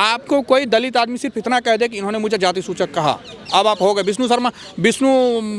आपको कोई दलित आदमी सिर्फ इतना कह दे कि इन्होंने मुझे जाति सूचक कहा, अब आप हो गए। विष्णु शर्मा, विष्णु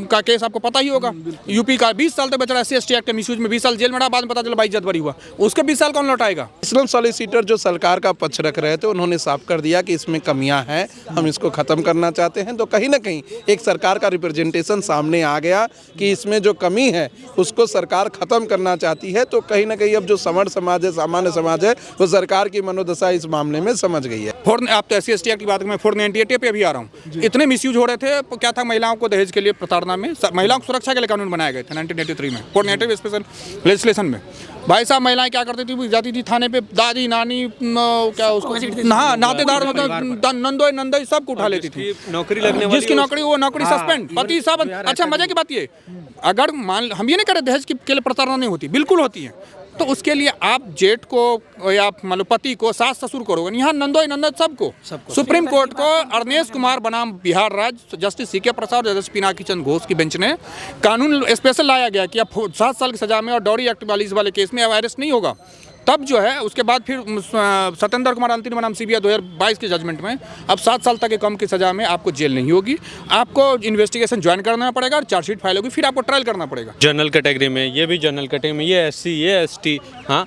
का केस आपको पता ही होगा, यूपी का 20 साल तक बच रहा है SC ST एक्ट के मिसयूज में, 20 साल जेल में रहा, बाद में पता चला 22 जनवरी हुआ, उसके 20 साल कौन लौटाएगा। एडिशनल सॉलिसिटर जो सरकार का पक्ष रख रहे थे उन्होंने साफ कर दिया कि इसमें कमियां हैं, हम इसको खत्म करना चाहते हैं। तो कहीं ना कहीं एक सरकार का रिप्रेजेंटेशन सामने आ गया कि इसमें जो कमी है उसको सरकार खत्म करना चाहती है। तो कहीं ना कहीं अब जो समर समाज है, सामान्य समाज है, वो सरकार की मनोदशा इस मामले में समझ गई है। आप तो SC ST एक्ट की बात करें, मैं 498 पे अभी आ रहा हूँ, इतने मिसयूज हो रहे थे। क्या था, महिलाओं को दहेज के लिए प्रताड़ना में, महिलाओं की सुरक्षा के लिए कानून बनाए गए थे 1983 में, 498 स्पेशल लेजिस्लेशन में। भाई साहब, महिलाएं क्या करती थी, जाती थी थाने पे, दादी नानी क्या उसको नातेदार नंदोई सबको उठा लेती थी, नौकरी लगने वाली, जिसकी नौकरी वो नौकरी सस्पेंड, पति सब। अच्छा, मजे की बात ये, अगर मान हम ये नहीं करें दहेज के लिए प्रताड़ना नहीं होती, बिल्कुल होती है, तो उसके लिए आप जेठ को या मान लो पति को, सास ससुर करोगे, यहाँ नंदोई नंदन सबको। सुप्रीम कोर्ट को अरनेश कुमार बनाम बिहार राज्य जस्टिस CK प्रसाद और जस्टिस पिनाकी चंद्र घोष की बेंच ने कानून स्पेशल लाया गया कि अब 7 साल की सजा में और डॉरी एक्ट वाले केस में अब अरेस्ट नहीं होगा। तब जो है उसके बाद फिर सत्येंद्र कुमार अंतिम बनाम CBI 2022 के जजमेंट में अब 7 साल तक के कम की सज़ा में आपको जेल नहीं होगी, आपको इन्वेस्टिगेशन ज्वाइन करना पड़ेगा और चार्जशीट फाइल होगी, फिर आपको ट्रायल करना पड़ेगा। जनरल कैटेगरी में, ये भी जनरल कैटेगरी में, ये SC ये ST, हाँ,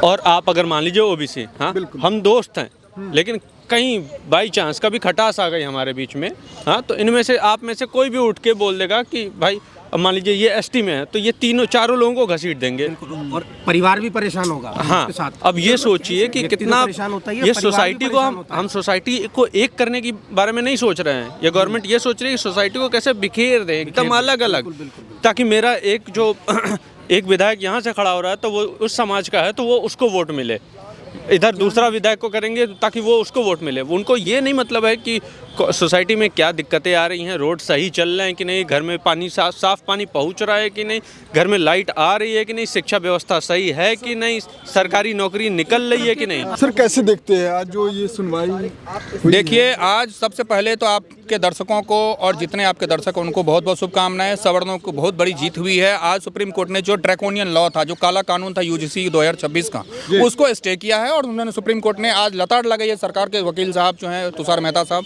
और आप अगर मान लीजिए OBC, हाँ, हम दोस्त हैं, लेकिन कहीं बाई चांस कभी खटास आ गई हमारे बीच में, हाँ, तो इनमें से आप में से कोई भी उठ के बोल देगा कि भाई अब मान लीजिए ये ST में है, तो ये चारों लोगों को घसीट देंगे और परिवार भी परेशान होगा। हाँ, साथ। अब ये सोचिए कि कितना ये सोसाइटी को हम सोसाइटी को एक करने की बारे में नहीं सोच रहे हैं। ये गवर्नमेंट ये सोच रही है कि सोसाइटी को कैसे बिखेर दे एकदम अलग अलग, ताकि मेरा एक जो एक विधायक यहाँ से खड़ा हो रहा है तो वो उस समाज का है तो वो उसको वोट मिले, इधर दूसरा विधायक को करेंगे ताकि वो उसको वोट मिले। उनको ये नहीं मतलब है कि सोसाइटी में क्या दिक्कतें आ रही हैं, रोड सही चल रहे हैं कि नहीं, घर में पानी साफ पानी पहुंच रहा है कि नहीं, घर में लाइट आ रही है कि नहीं, शिक्षा व्यवस्था सही है कि नहीं, सरकारी नौकरी निकल रही है कि नहीं। सर कैसे देखते हैं आज जो ये सुनवाई? देखिए, आज सबसे पहले तो आपके दर्शकों को और जितने आपके दर्शक उनको बहुत बहुत शुभकामनाएं। सवर्णों को बहुत बड़ी जीत हुई है। आज सुप्रीम कोर्ट ने जो ड्रैकोनियन लॉ था, जो काला कानून था UGC 2026 का, उसको स्टे किया है और उन्होंने सुप्रीम कोर्ट ने आज लताड़ लगाई है। सरकार के वकील साहब जो हैं तुषार मेहता साहब,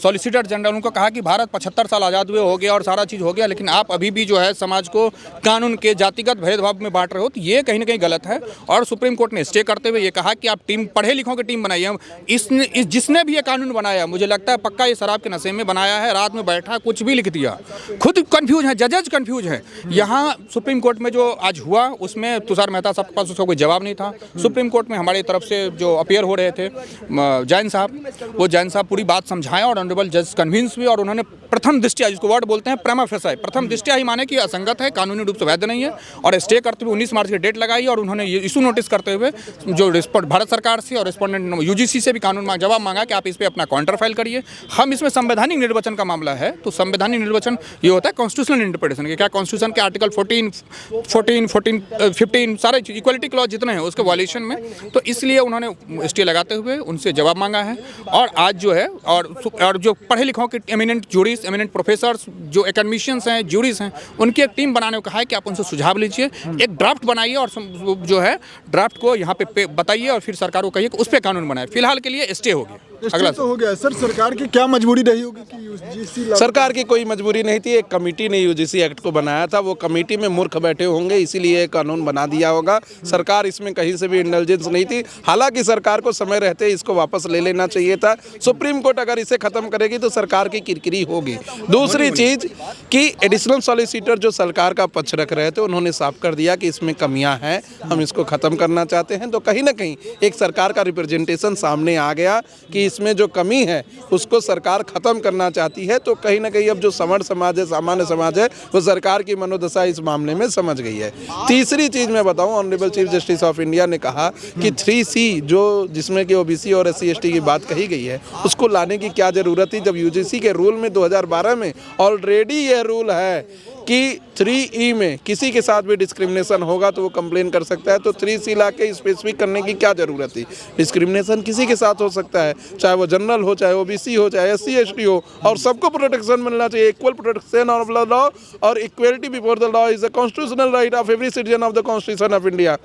सॉलिसिटर जनरल, उनको कहा कि भारत 75 साल आज़ाद हुए हो गया और सारा चीज़ हो गया, लेकिन आप अभी भी जो है समाज को कानून के जातिगत भेदभाव में बांट रहे हो, तो ये कहीं ना कहीं गलत है। और सुप्रीम कोर्ट ने स्टे करते हुए ये कहा कि आप टीम पढ़े लिखों की टीम बनाइए। जिसने भी ये कानून बनाया, मुझे लगता है पक्का ये शराब के नशे में बनाया है, रात में बैठा कुछ भी लिख दिया, खुद कंफ्यूज है, जजेज कंफ्यूज है। यहाँ सुप्रीम कोर्ट में जो आज हुआ उसमें तुषार मेहता साहब के पास उसका कोई जवाब नहीं था। सुप्रीम कोर्ट में हमारी तरफ से जो अपियर हो रहे थे जैन साहब, वो जैन साहब पूरी बात समझाएं और ऑनरेबल जज कन्विंस हुए और उन्होंने प्रथम दृष्टया, जिसको वर्ड बोलते हैं प्रेमा फेसाई, प्रथम दृष्टया ही माने कि असंगत है, कानूनी रूप से वैध नहीं है, और स्टे करते हुए 19 मार्च की डेट लगाई और उन्होंने ये इशू नोटिस करते हुए जो भारत सरकार से और रिस्पोंडेंट UGC से भी कानून जवाब मांगा कि आप इस पर अपना काउंटर फाइल करिए। हम इसमें संवैधानिक निर्वचन का मामला है, तो संवैधानिक निर्वचन ये होता है कॉन्स्टिट्यूशनल इंटरप्रिटेशन के, क्या कॉन्स्टिट्यूशन के आर्टिकल 14, 15 सारे इक्वलिटी क्लॉज जितने हैं उसके वायलेशन में, तो इसलिए उन्होंने स्टे लगाते हुए उनसे जवाब मांगा है। और आज जो है और जो पढ़े लिखों के एमिनेंट जूरीज, एमिनेंट प्रोफेसर्स, जो एकेडमिशियंस हैं, जूरीज हैं, उनकी एक टीम बनाने को कहा है कि आप उनसे सुझाव लीजिए, एक ड्राफ्ट बनाइए और जो है ड्राफ्ट को यहाँ पे बताइए और फिर सरकार को कहिए कि उस पर कानून बनाए। फिलहाल के लिए स्टे होगी। अगला तो हो गया सर, सरकार की क्या मजबूरी रही होगी कि UGC? सरकार की कोई मजबूरी नहीं थी, एक कमेटी ने UGC एक्ट को बनाया था, वो कमेटी में मूर्ख बैठे होंगे इसीलिए कानून बना दिया होगा। सरकार इसमें कहीं से भी इंटेलिजेंस नहीं थी। हालांकि सरकार को समय रहते इसको वापस ले लेना चाहिए था। सुप्रीम कोर्ट अगर इसे खत्म करेगी तो सरकार की किरकिरी होगी। दूसरी चीज कि एडिशनल सॉलिसिटर जो सरकार का पक्ष रख रहे थे उन्होंने साफ कर दिया कि इसमें कमियां हैं, हम इसको खत्म करना चाहते हैं। तो कहीं ना कहीं एक सरकार का रिप्रेजेंटेशन सामने आ गया कि इसमें जो कमी है उसको सरकार खत्म करना चाहती है। तो कहीं ना कहीं अब जो समर समाज है, सामान्य समाज है, वो सरकार की मनोदशा इस मामले में समझ गई है। तीसरी चीज मैं बताऊं, honourable chief justice of India ने कहा कि 3C जो जिसमें कि OBC और SC ST की बात कही गई है उसको लाने की क्या जरूरत थी, जब UGC के रूल में 2012 में ऑलरेडी यह रूल है कि 3E में किसी के साथ भी डिस्क्रिमिनेशन होगा तो वो कंप्लेन कर सकता है। तो 3C ला के स्पेसिफिक करने की क्या ज़रूरत थी? डिस्क्रिमिनेशन किसी के साथ हो सकता है, चाहे वो जनरल हो, चाहे OBC हो, चाहे SC ST हो, और सबको प्रोटेक्शन मिलना चाहिए। Equal protection of the law और equality before the law is a constitutional right of every citizen of the constitution of India.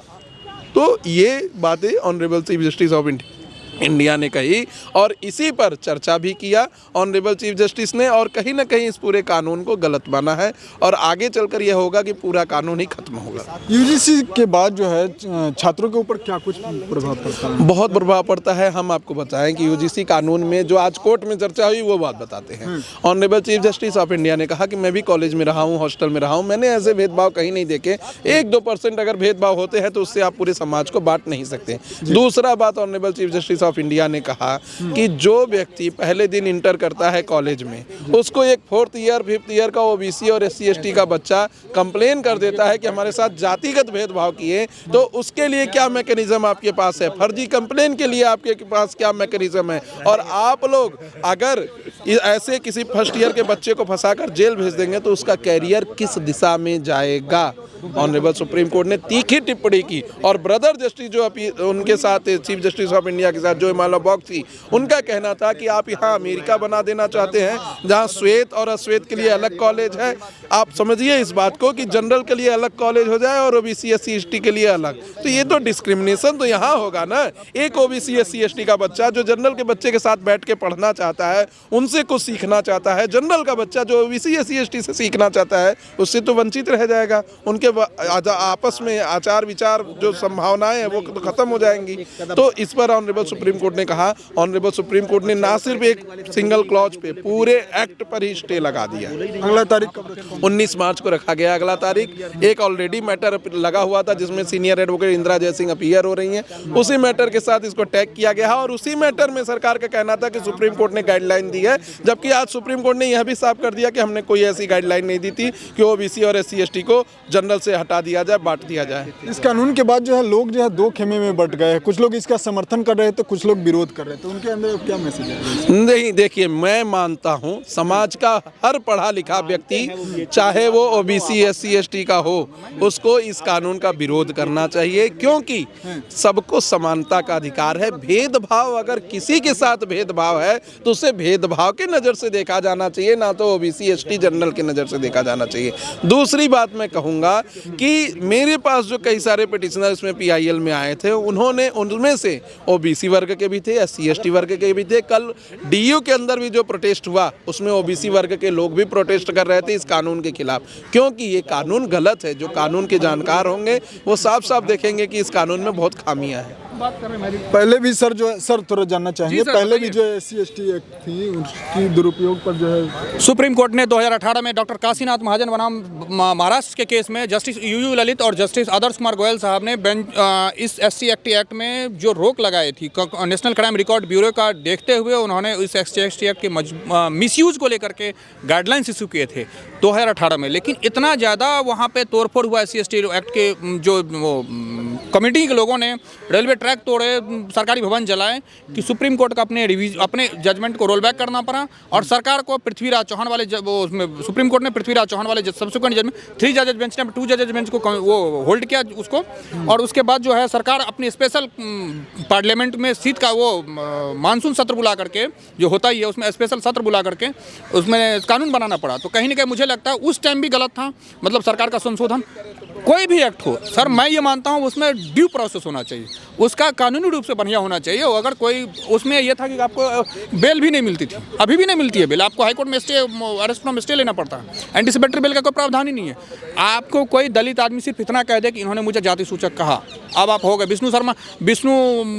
तो ये बातें honourable chief justice of India India ने कही और इसी पर चर्चा भी किया ऑनरेबल चीफ जस्टिस ने, और कहीं ना कहीं इस पूरे कानून को गलत माना है और आगे चलकर यह होगा कि पूरा कानून ही खत्म होगा। यूजीसी के बाद जो है छात्रों के ऊपर क्या कुछ प्रभाव पड़ता है? बहुत प्रभाव पड़ता है। हम आपको बताएं कि यूजीसी कानून में जो आज कोर्ट में चर्चा हुई वो बात बताते हैं। Honourable chief justice of India ने कहा कि मैं भी कॉलेज में रहा हूँ, हॉस्टल में रहा हूँ, मैंने ऐसे भेदभाव कहीं नहीं देखे। 1-2% अगर भेदभाव होते हैं तो उससे आप पूरे समाज को बांट नहीं सकते। दूसरा बात, honourable chief justice of India ने कहा कि जो व्यक्ति पहले दिन इंटर करता है कॉलेज में, उसको एक 4th ईयर 5th ईयर का ओबीसी और SC/ST का बच्चा कंप्लेन कर देता है कि हमारे साथ जातिगत भेदभाव किए, तो उसके लिए क्या मैकेनिज्म आपके पास है? फर्जी कंप्लेन के लिए आपके पास क्या मैकेनिज्म है? और आप लोग अगर ऐसे किसी फर्स्ट ईयर के बच्चे को फंसाकर जेल भेज देंगे तो उसका कैरियर किस दिशा में जाएगा? ऑनरेबल सुप्रीम कोर्ट ने तीखी टिप्पणी की। और ब्रदर जस्टिस जो उनके साथ चीफ जस्टिस ऑफ इंडिया के साथ जो हिमालय बॉक्स थी, उनका कहना था कि आप यहाँ अमेरिका बना देना चाहते हैं जहाँ श्वेत और अश्वेत के लिए अलग कॉलेज है। आप समझिए इस बात को कि जनरल के लिए अलग कॉलेज हो जाए और ओबीसी SC/ST के लिए अलग, तो ये तो डिस्क्रिमिनेशन तो यहाँ होगा ना। एक ओबीसी SC/ST का बच्चा जो जनरल के बच्चे के साथ बैठ के पढ़ना चाहता है, उनसे कुछ सीखना चाहता है, जनरल का बच्चा जो ओबीसी SC/ST से सीखना चाहता है उससे तो वंचित रह जाएगा। उनके आपस में आचार विचार जो संभावनाएं हैं वो तो खत्म हो जाएंगी। तो इस पर ऑनरेबल सुप्रीम कोर्ट ने कहा, ऑनरेबल सुप्रीम कोर्ट ने ना सिर्फ एक सिंगल क्लॉज पे पूरे एक्ट पर ही स्टे लगा दिया। अगला तारीख 19 मार्च को रखा गया अगला तारीख। एक ऑलरेडी मैटर लगा हुआ था जिसमें senior advocate Indira Jaising appear हो रही हैं, उसी मैटर के साथ इसको टैग किया गया और उसी मैटर में सरकार का कहना था कि सुप्रीम कोर्ट ने गाइडलाइन दी है, जबकि आज सुप्रीम कोर्ट ने यह भी साफ कर दिया कि हमने कोई ऐसी गाइडलाइन नहीं दी थी कि ओबीसी और SC/ST को जनरल से हटा दिया जाए, बांट दिया जाए। इस कानून के बाद जो है लोग जो है दो खेमे में बट गए हैं। कुछ लोग इसका समर्थन कर रहे हैं तो कुछ लोग विरोध कर रहे हैं, तो उनके अंदर क्या मैसेज है? नहीं, देखिए, मैं मानता हूं समाज का हर पढ़ा लिखा व्यक्ति, चाहे वो ओबीसी SC/ST का हो, उसको इस कानून का विरोध करना चाहिए, क्योंकि सबको समानता का अधिकार है। भेदभाव, अगर किसी के साथ भेदभाव है तो उसे भेदभाव के नज़र से देखा जाना चाहिए, ना तो ओबीसी ST जनरल के नज़र से देखा जाना चाहिए। दूसरी बात मैं कहूँगा कि मेरे पास जो कई सारे पिटिशनर इसमें PIL में आए थे, उन्होंने उनमें से ओबीसी वर्ग के भी थे, SC/ST वर्ग के भी थे। कल DU के अंदर भी जो प्रोटेस्ट हुआ उसमें ओबीसी वर्ग के लोग भी प्रोटेस्ट कर रहे थे इस कानून के खिलाफ, क्योंकि ये कानून गलत है। जो कानून के जानकार होंगे वो साफ साफ देखेंगे कि इस कानून में बहुत खामियां हैं। पहले भी सर जो है, सर थोड़ा जानना चाहेंगे, पहले भी जो SC/ST एक्ट थी उसकी दुरुपयोग पर जो है सुप्रीम कोर्ट ने 2018 में डॉक्टर काशीनाथ महाजन बनाम महाराष्ट्र के केस में जस्टिस UU ललित और जस्टिस आदर्श कुमार गोयल साहब ने इस SC/ST एक्ट में जो रोक लगाई थी नेशनल क्राइम रिकॉर्ड ब्यूरो का देखते हुए उन्होंने इस SC/ST एक्ट के मिसयूज को लेकर के गाइडलाइंस इशू किए थे 2018 में। लेकिन इतना ज़्यादा वहाँ पे तोड़फोड़ हुआ SC/ST एक्ट के जो कमेटी के लोगों ने रेलवे ट्रैक तोड़े, सरकारी भवन जलाए कि सुप्रीम कोर्ट का अपने जजमेंट को रोल बैक करना पड़ा और सरकार को पृथ्वीराज चौहान वाले उसमें सुप्रीम कोर्ट ने पृथ्वीराज चौहान वाले सब्सिक्वेंट जजमेंट 3 जजेज बेंच ने 2 जजेज बेंच को वो होल्ड किया उसको, और उसके बाद जो है सरकार अपनी स्पेशल पार्लियामेंट में शीत का वो मानसून सत्र बुला करके जो होता ही है उसमें स्पेशल सत्र बुला करके उसमें कानून बनाना पड़ा। तो कहीं ना कहीं मुझे लगता है उस टाइम भी गलत था, मतलब सरकार का संशोधन कोई भी एक्ट हो सर, मैं ये मानता हूँ उसमें ड्यू प्रोसेस होना चाहिए, उसका कानूनी रूप से बढ़िया होना चाहिए। अगर कोई उसमें ये था कि आपको बेल भी नहीं मिलती थी, अभी भी नहीं मिलती है बेल, आपको हाईकोर्ट में स्टे अरेस्ट फ्रॉम स्टे लेना पड़ता है, एंटीसिपेटरी बेल का कोई प्रावधान ही नहीं है। आपको कोई दलित आदमी सिर्फ इतना कह दे कि इन्होंने मुझे जाति सूचक कहा, अब आप हो गए। विष्णु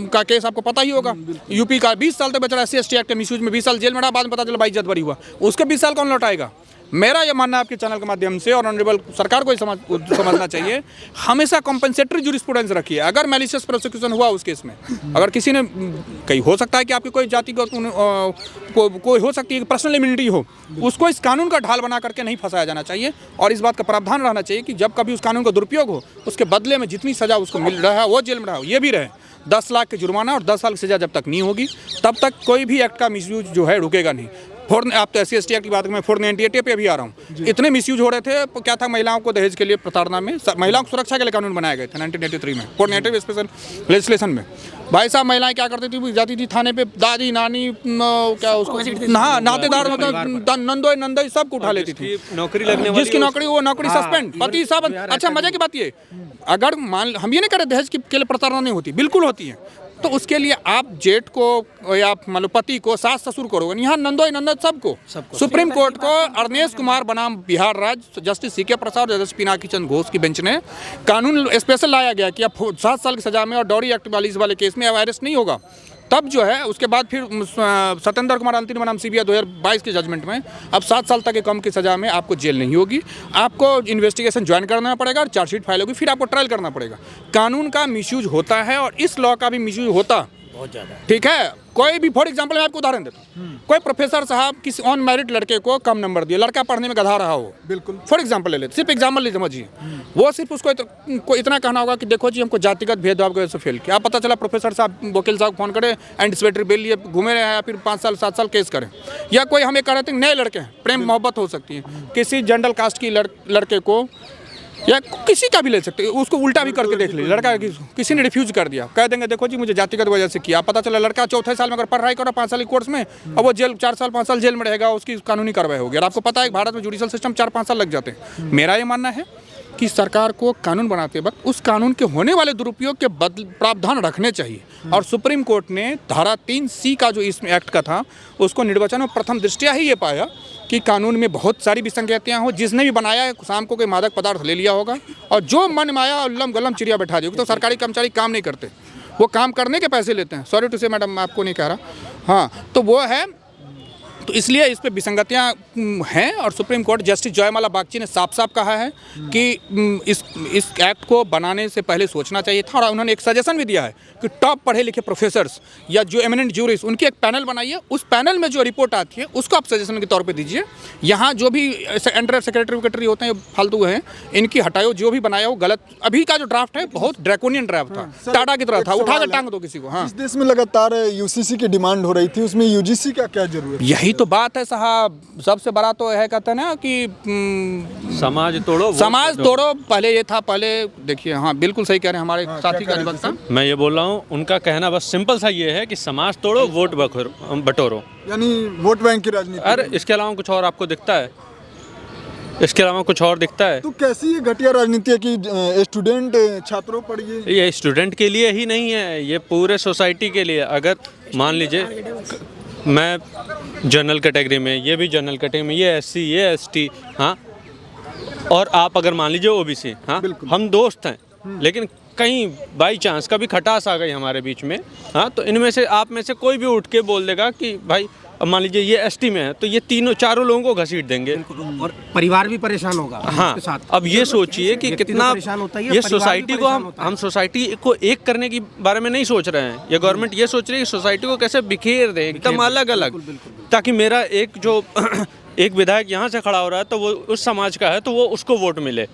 का केस आपको पता ही होगा, यूपी का 20 साल तक बेचारा SC/ST एक्ट के मिसयूज में 20 साल जेल में रहा, बाद में पता चला 22 जनवरी हुआ, उसके 20 साल कौन लौटाएगा? मेरा ये मानना है आपके चैनल के माध्यम से और ऑनरेबल सरकार को समझना चाहिए, हमेशा कॉम्पेंसेटरी जूरिस्प्रूडेंस रखिए। अगर मैलिशियस प्रोसिक्यूशन हुआ उस केस में, अगर किसी ने कहीं हो सकता है कि आपकी कोई जाति को कोई हो सकती है कि पर्सनल इम्यूनिटी हो, उसको इस कानून का ढाल बना करके नहीं फंसाया जाना चाहिए और इस बात का प्रावधान रहना चाहिए कि जब कभी उस कानून का दुरुपयोग हो उसके बदले में जितनी सज़ा उसको मिल रहा है वो जेल में रहा हो, ये भी रहे 10 लाख के जुर्माना और 10 साल की सज़ा जब तक नहीं होगी तब तक कोई भी एक्ट का मिसयूज जो है रुकेगा नहीं। आप तो SC/ST एक्ट की बात करें, मैं 498 पे भी आ रहा हूँ, इतने मिसयूज हो रहे थे। क्या था, महिलाओं को दहेज के लिए प्रताड़ना में, महिलाओं की सुरक्षा के लिए कानून बनाए गए थे 1983 में 498 स्पेशल लेजिस्लेशन में। भाई साहब, महिलाएं क्या करती थी, जाती थी थाने पे, दादी नानी क्या उसको नातेदार नंदोई नंदोई सबको उठा लेती थी, नौकरी लगने वाली जिसकी नौकरी वो नौकरी सस्पेंड, पति सब। अच्छा, मजे की बात ये, अगर मान हम ये नहीं करें दहेज के लिए प्रताड़ना नहीं होती, बिल्कुल होती है। तो उसके लिए आप जेठ को या मतलब पति को, सास ससुर को रोगे, यहाँ नंदोई नंदन सबको। सुप्रीम कोर्ट को अरनेश कुमार बनाम बिहार राज्य जस्टिस सी के प्रसाद और जस्टिस पिनाकी चंद्र घोष की बेंच ने कानून स्पेशल लाया गया कि अब 7 साल की सजा में और डॉरी एक्ट वाले केस में अब अरेस्ट नहीं होगा। तब जो है उसके बाद फिर सत्येंद्र कुमार अंतरी बनाम सीबीआई 2022 के जजमेंट में अब 7 साल तक के कम की सज़ा में आपको जेल नहीं होगी, आपको इन्वेस्टिगेशन ज्वाइन करना पड़ेगा और चार्जशीट फाइल होगी, फिर आपको ट्रायल करना पड़ेगा। कानून का मिसयूज होता है और इस लॉ का भी मिसयूज होता बहुत ज़्यादा, ठीक है। कोई भी फॉर एग्जांपल मैं आपको उदाहरण देता हूँ, कोई प्रोफेसर साहब किसी ऑन मैरिट लड़के को कम नंबर दिए, लड़का पढ़ने में गधा रहा हो, बिल्कुल फॉर एग्जांपल ले लेते, सिर्फ एग्जांपल ले समझिए, वो सिर्फ उसको इतना कहना होगा कि देखो जी हमको जातिगत भेदभाव की वजह से फेल किया। पता चला प्रोफेसर साहब वकील साहब फोन करे एंटीसिपेटरी बिल लिए घूमे रहे हैं, फिर 5 साल 7 साल केस करें। या कोई हमें कह रहे थे नए लड़के हैं, प्रेम मोहब्बत हो सकती है, किसी जनरल कास्ट की लड़के को या किसी का भी ले सकते हैं, उसको उल्टा भी करके देख लीजिए, लड़का किसी ने रिफ्यूज कर दिया, कह देंगे देखो जी मुझे जातिगत वजह से किया। पता चला लड़का 4थे साल में अगर पढ़ाई करो 5 साल की कोर्स में, अब वो जेल 4 साल 5 साल जेल में रहेगा, उसकी कानूनी कार्रवाई होगी। और आपको पता है भारत में जुडिशल सिस्टम 4-5 साल लग जाते हैं। मेरा ये मानना है कि सरकार को कानून बनाते वक्त उस कानून के होने वाले दुरुपयोग के प्रावधान रखने चाहिए। और सुप्रीम कोर्ट ने धारा 3C का जो इसमें एक्ट का था उसको निर्वचन में प्रथम दृष्टया ही ये पाया कि कानून में बहुत सारी विसंगतियाँ हो, जिसने भी बनाया है शाम को कोई मादक पदार्थ ले लिया होगा और जो मन में आया उल्लम गलम चिड़िया बैठा दी होगी। तो सरकारी कर्मचारी काम नहीं करते, वो काम करने के पैसे लेते हैं। सॉरी टू से मैडम मैं आपको नहीं कह रहा, हाँ तो वो है। तो इसलिए इस पे विसंगतियाँ हैं और सुप्रीम कोर्ट जस्टिस जयमाला बागची ने साफ साफ कहा है कि इस एक्ट को बनाने से पहले सोचना चाहिए था। और उन्होंने एक सजेशन भी दिया है कि टॉप पढ़े लिखे प्रोफेसर्स या जो एमिनेंट ज्यूरिस्ट उनकी एक पैनल बनाइए, उस पैनल में जो रिपोर्ट आती है उसको आप सजेशन के तौर पे दीजिए। यहाँ जो भी अंडर सेक्रेटरी होते हैं फालतू हैं, इनकी हटाओ, जो भी बनाया हो गलत। अभी का जो ड्राफ्ट है बहुत ड्रैकोनियन ड्राफ्ट था, टाटा की तरह था, उठा कर टांग दो किसी को। हाँ, इस देश में लगातार यूसीसी की डिमांड हो रही थी, उसमें यूजीसी का क्या जरूरत? यही तो बात है साहब, सबसे बड़ा तो है कहते हैं ना कि समाज तोड़ो, समाज तोड़ो। पहले ये था, पहले देखिए, हाँ बिल्कुल सही कह रहे हैं हमारे साथी का अधिवक्ता। मैं ये बोल रहा हूँ, उनका कहना बस सिंपल सा ये है कि समाज तोड़ो, वोट बटोरो, यानी वोट बैंक की राजनीति। अरे इसके अलावा कुछ और आपको दिखता है? इसके अलावा कुछ और दिखता है? तो कैसी ये घटिया राजनीति है कि स्टूडेंट छात्रों पर ये स्टूडेंट के लिए ही नहीं है, ये पूरे सोसाइटी के लिए। अगर मान लीजिए मैं जनरल कैटेगरी में, ये भी जनरल कैटेगरी में, ये SC, ये ST, हाँ, और आप अगर मान लीजिए OBC, हाँ, हम दोस्त हैं, लेकिन कहीं बाई चांस कभी खटास आ गई हमारे बीच में, हाँ, तो इनमें से आप में से कोई भी उठ के बोल देगा कि भाई अब मान लीजिए ये ST में है, तो ये चारों लोगों को घसीट देंगे और परिवार भी परेशान होगा। हाँ, अब ये सोचिए कि कितना ये सोसाइटी को हम सोसाइटी को एक करने की बारे में नहीं सोच रहे हैं। ये गवर्नमेंट ये सोच रही है कि सोसाइटी को कैसे बिखेर दे एकदम अलग अलग, ताकि मेरा एक जो एक विधायक यहाँ से खड़ा हो रहा है तो वो उस समाज का है तो वो उसको वोट मिले,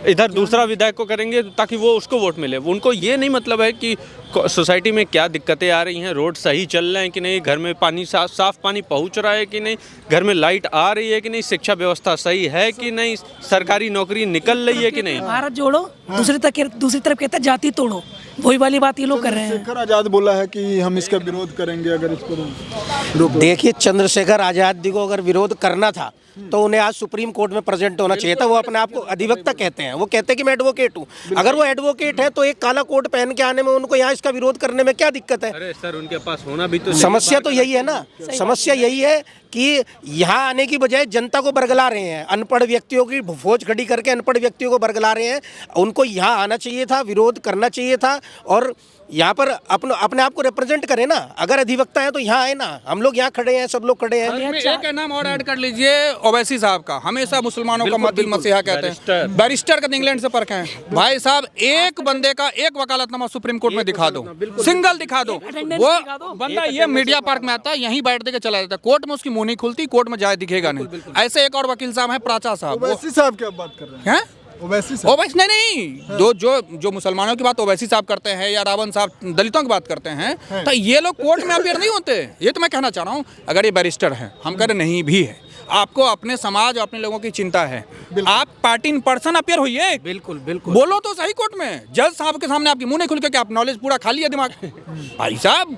इधर दूसरा विधायक को करेंगे ताकि वो उसको वोट मिले। उनको ये नहीं मतलब है कि सोसाइटी में क्या दिक्कतें आ रही हैं, रोड सही चल रहे हैं कि नहीं, घर में पानी साफ पानी पहुंच रहा है कि नहीं, घर में लाइट आ रही है कि नहीं, शिक्षा व्यवस्था सही है कि नहीं, सरकारी नौकरी निकल रही है कि नहीं। भारत जोड़ो, दूसरी तरफ कहता है जाति तोड़ो, वही वाली बात ये लोग कर रहे हैं। चंद्रशेखर आजाद बोला है कि हम इसका विरोध करेंगे अगर इसको रोको। देखिए, चंद्रशेखर आजाद जी को अगर विरोध करना था तो उन्हें आज सुप्रीम कोर्ट में प्रेजेंट होना चाहिए था। वो अपने आप को अधिवक्ता कहते हैं, वो कहते हैं कि मैं एडवोकेट हूँ। अगर वो एडवोकेट है तो एक काला कोट पहन के आने में उनको यहाँ इसका विरोध करने में क्या दिक्कत है? अरे सर, उनके पास होना भी तो समस्या तो यही है ना, समस्या यही है कि यहाँ आने की बजाय जनता को बरगला रहे हैं, अनपढ़ व्यक्तियों की फौज खड़ी करके अनपढ़ व्यक्तियों को बरगला रहे हैं। उनको यहाँ आना चाहिए था, विरोध करना चाहिए था और यहाँ पर अपने आप को रिप्रेजेंट करें ना। अगर अधिवक्ता है तो यहाँ आए ना, हम लोग यहाँ खड़े हैं, सब लोग खड़े हैं। एक नाम और ऐड कर लीजिए, ओवैसी साहब का, हमेशा मुसलमानों का मत दिल मसीहा कहते हैं, बैरिस्टर का इंग्लैंड से परखे हैं। भाई साहब, एक बंदे का एक वकालतनामा सुप्रीम कोर्ट में दिखा दो, सिंगल दिखा दो, वो बंदा ये मीडिया पार्क में आता है, यहीं बैठ दे के चला जाता है, कोर्ट में उसकी मुंह नहीं खुलती, कोर्ट में जाए दिखेगा नहीं। ऐसे एक और वकील साहब हैं, प्राचा साहब। ओवैसी साहब क्या बात कर रहे हैं? ओवैसी नहीं, जो मुसलमानों की बात ओवैसी साहब करते हैं या रावण साहब दलितों की बात करते हैं, तो ये लोग कोर्ट में अपियर नहीं होते। ये तो मैं कहना चाह रहा हूँ, अगर ये बैरिस्टर है, हम कह रहे नहीं भी है, आपको अपने समाज और अपने लोगों की चिंता है, आप पार्टी इन पर्सन अपियर होइए, बिल्कुल बोलो तो सही कोर्ट में, जज साहब के सामने आपकी मुंह नहीं खुल के, आप नॉलेज पूरा खाली है दिमाग। भाई साहब,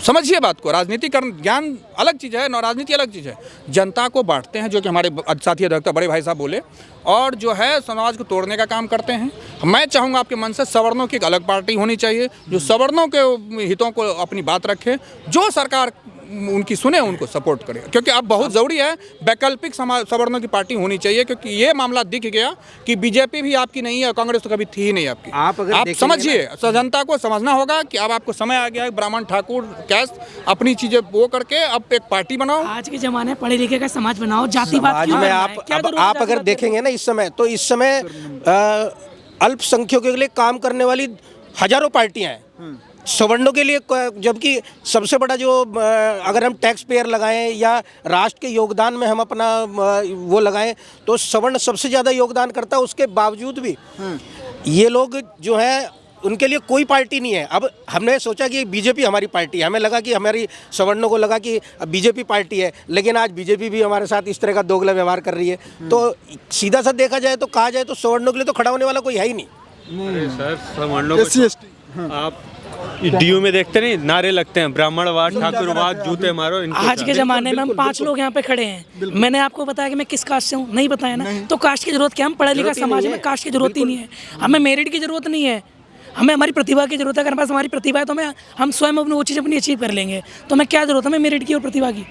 समझिए बात को, राजनीति कर ज्ञान अलग चीज़ है, न राजनीति अलग चीज़ है। जनता को बांटते हैं, जो कि हमारे साथी अधिवक्ता बड़े भाई साहब बोले, और जो है समाज को तोड़ने का काम करते हैं। मैं चाहूँगा आपके मन से सवर्णों की एक अलग पार्टी होनी चाहिए, जो सवर्णों के हितों को अपनी बात रखे, जो सरकार उनकी सुने, उनको सपोर्ट करे, क्योंकि अब बहुत ज़रूरी है वैकल्पिक सवर्णों की पार्टी होनी चाहिए, क्योंकि ये मामला दिख गया कि बीजेपी भी आपकी नहीं है, कांग्रेस तो कभी थी ही नहीं आपकी। आप समझिए, जनता को समझना होगा कि अब आपको समय आ गया है, ब्राह्मण ठाकुर कैस्ट अपनी चीज़ें वो करके अब एक पार्टी बनाओ। आज के जमाने में पढ़े लिखे का समाज बनाओ, जातिवाद क्यों में करना है? क्या जरूरत है आप अगर जातिवाद देखेंगे ना इस समय, तो इस समय अल्पसंख्यकों के लिए काम करने वाली हजारों पार्टियां हैं सवर्णों के लिए, जबकि सबसे बड़ा जो अगर हम टैक्स पेयर लगाएं या राष्ट्र के योगदान में हम अपना वो लगाएं, तो सवर्ण सबसे ज़्यादा योगदान करता है। उसके बावजूद भी ये लोग जो हैं, उनके लिए कोई पार्टी नहीं है। अब हमने सोचा कि बीजेपी हमारी पार्टी है, हमें लगा कि हमारी सवर्णों को लगा कि बीजेपी पार्टी है, लेकिन आज बीजेपी भी हमारे साथ इस तरह का दोगला व्यवहार कर रही है। तो सीधा सा देखा जाए तो कहा जाए तो सवर्णों के लिए तो खड़ा होने वाला कोई है ही नहीं। सर सवर्णों को आप डीयू में देखते नहीं, नारे लगते हैं ब्राह्मणवाद, ठाकुरवाद, जूते मारो। आज के जमाने में हम 5 लोग यहाँ पे खड़े हैं, मैंने आपको बताया कि मैं किस कास्ट से हूँ, नहीं बताया ना, तो कास्ट की जरूरत क्या, हम पढ़ा लिखा समाज में कास्ट की जरूरत ही नहीं है, हमें मेरिट की जरूरत नहीं है, हमें हमारी प्रतिभा की जरूरत है। अगर हमारे पास हमारी प्रतिभा है तो हम स्वयं अपनी वो चीज़ अपनी अचीव कर लेंगे, तो हमें क्या जरूरत है हमें मेरिट की और प्रतिभा की।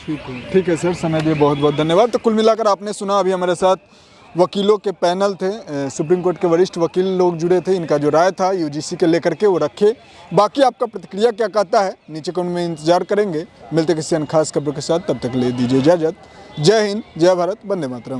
ठीक है सर, समय दिए बहुत बहुत धन्यवाद। तो कुल मिलाकर आपने सुना, अभी हमारे साथ वकीलों के पैनल थे, सुप्रीम कोर्ट के वरिष्ठ वकील लोग जुड़े थे, इनका जो राय था यूजीसी के लेकर के वो रखे। बाकी आपका प्रतिक्रिया क्या कहता है नीचे कमेंट में इंतजार करेंगे। मिलते किसी अन्य खास खबरों के साथ, तब तक ले दीजिए इजाज़त। जय हिंद, जय भारत, वंदे मातरम।